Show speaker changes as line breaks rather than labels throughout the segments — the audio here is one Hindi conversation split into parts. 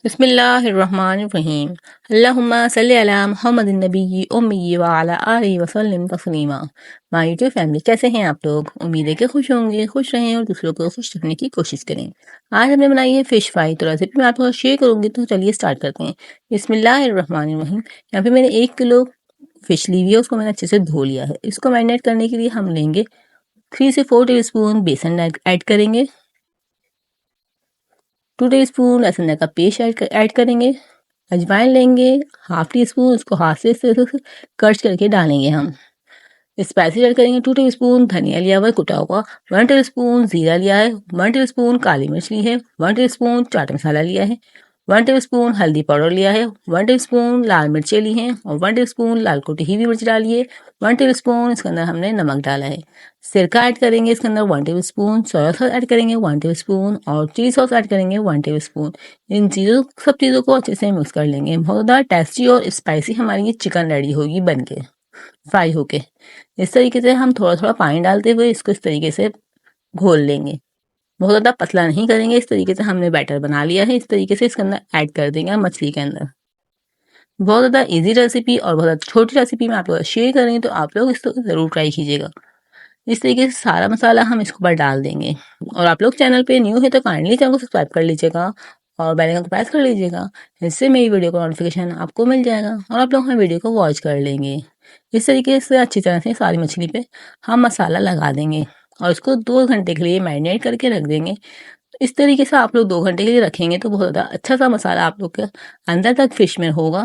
बिस्मिल्लाहिर्रहमानिर्रहीम। अल्लाहुम्मा सल्लि अला मुहम्मदिन नबिय्यि उम्मी व अला आलिहि वसल्लम तस्लीमा। माय यूट्यूब फैमिली, कैसे हैं आप लोग? उम्मीद है कि खुश होंगे, खुश रहें और दूसरों को खुश रखने की कोशिश करें। आज हमने बनाई है फ़िश फ्राई, तो रेसिपी मैं आपके साथ शेयर करूँगी, तो चलिए स्टार्ट करते हैं। बिस्मिल्लाहिर्रहमानिर्रहीम। यहाँ पे मैंने 1 किलो फ़िश ली हुई है, उसको मैंने अच्छे से धो लिया है। इसको मैरिनेट करने के लिए हम लेंगे 3 से 4 टेबलस्पून बेसन ऐड करेंगे, 2 टीस्पून लहसुन का पेस्ट ऐड करेंगे, अजवाइन लेंगे हाफ टी स्पून, उसको हाथ से क्रश करके डालेंगे हम। स्पाइसेस ऐड करेंगे 2 टीस्पून धनिया लिया हुआ है कुटा हुआ, 1 टीस्पून जीरा लिया है, 1 टीस्पून काली मिर्च ली है, 1 टीस्पून चाट मसाला लिया है, 1 टीस्पून हल्दी पाउडर लिया है, 1 टीस्पून लाल मिर्चें ली हैं और 1 टीस्पून लाल कुटी हुई मिर्च डाली है, 1 टीस्पून इसके अंदर हमने नमक डाला है। सिरका ऐड करेंगे इसके अंदर 1 टेबलस्पून, सोया सॉस ऐड करेंगे 1 टेबलस्पून और चिली सॉस ऐड करेंगे 1 टेबलस्पून। इन सब चीज़ों को अच्छे से मिक्स कर लेंगे। बहुत ज़्यादा टेस्टी और स्पाइसी हमारी ये चिकन रेडी होगी बनके, फ्राई होके। इस तरीके से हम थोड़ा थोड़ा पानी डालते हुए इसको इस तरीके से घोल लेंगे। बहुत ज़्यादा पतला नहीं करेंगे, इस तरीके से हमने बैटर बना लिया है। इस तरीके से इसके अंदर ऐड कर देंगे मछली के अंदर। बहुत ज़्यादा इजी रेसिपी और बहुत ज़्यादा छोटी रेसिपी मैं आप लोगों शेयर कर रही हूँ, तो आप लोग इसको ज़रूर ट्राई कीजिएगा। इस तरीके से सारा मसाला हम इसके ऊपर डाल देंगे। और आप लोग चैनल पे न्यू है तो काइंडली चैनल को सब्सक्राइब कर लीजिएगा और बेल आइकन को प्रेस कर लीजिएगा। इससे मेरी वीडियो का नोटिफिकेशन आपको मिल जाएगा और आप लोग हमारी वीडियो को वॉच कर लेंगे। इस तरीके से अच्छी तरह से सारी मछली पे हम मसाला लगा देंगे और इसको 2 घंटे के लिए मैरिनेट करके रख देंगे। इस तरीके से आप लोग 2 घंटे के लिए रखेंगे तो बहुत ज़्यादा अच्छा सा मसाला आप लोग के अंदर तक फिश में होगा।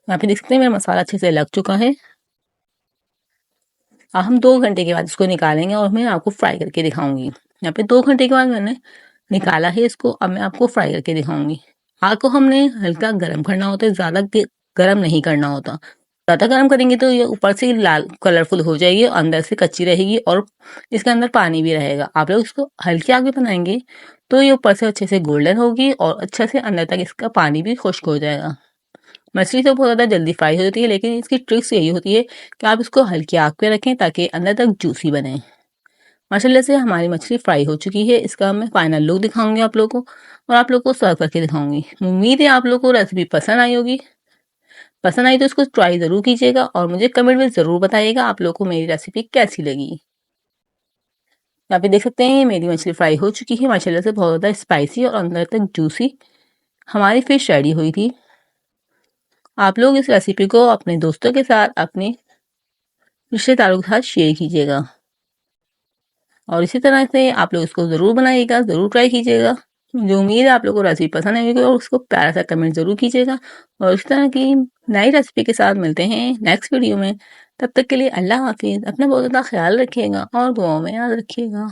यहाँ पे देख सकते हैं मेरा मसाला अच्छे से लग चुका है। अब हम 2 घंटे के बाद इसको निकालेंगे और मैं आपको फ्राई करके दिखाऊंगी। यहाँ पे 2 घंटे के बाद मैंने निकाला है इसको, अब मैं आपको फ्राई करके दिखाऊंगी। आग को हमने हल्का गर्म करना होता है, ज़्यादा गर्म नहीं करना होता। ज़्यादा गर्म करेंगे तो ये ऊपर से लाल कलरफुल हो जाएगी और अंदर से कच्ची रहेगी और इसके अंदर पानी भी रहेगा। आप लोग इसको हल्की आग में बनाएंगे तो ये ऊपर से अच्छे से गोल्डन होगी और अच्छे से अंदर तक इसका पानी भी खुश्क हो जाएगा। मछली तो बहुत ज़्यादा जल्दी फ्राई हो जाती है, लेकिन इसकी ट्रिक्स यही होती है कि आप इसको हल्की आग पे रखें ताकि अंदर तक जूसी बने। माशाल्लाह से हमारी मछली फ्राई हो चुकी है। इसका मैं फाइनल लुक दिखाऊंगी आप लोगों को और आप लोग को सर्व करके दिखाऊंगी। उम्मीद है आप लोग को रेसिपी पसंद आई होगी। पसंद आई तो इसको ट्राई ज़रूर कीजिएगा और मुझे कमेंट में ज़रूर बताइएगा आप लोग को मेरी रेसिपी कैसी लगी। यहाँ पे देख सकते हैं मेरी मछली फ्राई हो चुकी है माशाल्लाह से, बहुत ज़्यादा स्पाइसी और अंदर तक जूसी हमारी फिश रेडी हुई थी। आप लोग इस रेसिपी को अपने दोस्तों के साथ, अपने रिश्तेदारों के साथ शेयर कीजिएगा और इसी तरह से आप लोग इसको ज़रूर बनाइएगा, ज़रूर ट्राई कीजिएगा। मुझे उम्मीद है आप लोगों को रेसिपी पसंद आएगी और उसको प्यारा सा कमेंट ज़रूर कीजिएगा और इस तरह की नई रेसिपी के साथ मिलते हैं नेक्स्ट वीडियो में। तब तक के लिए अल्लाह हाफिज़। अपना बहुत ज़्यादा ख्याल रखिएगा और दुआओं में याद रखिएगा।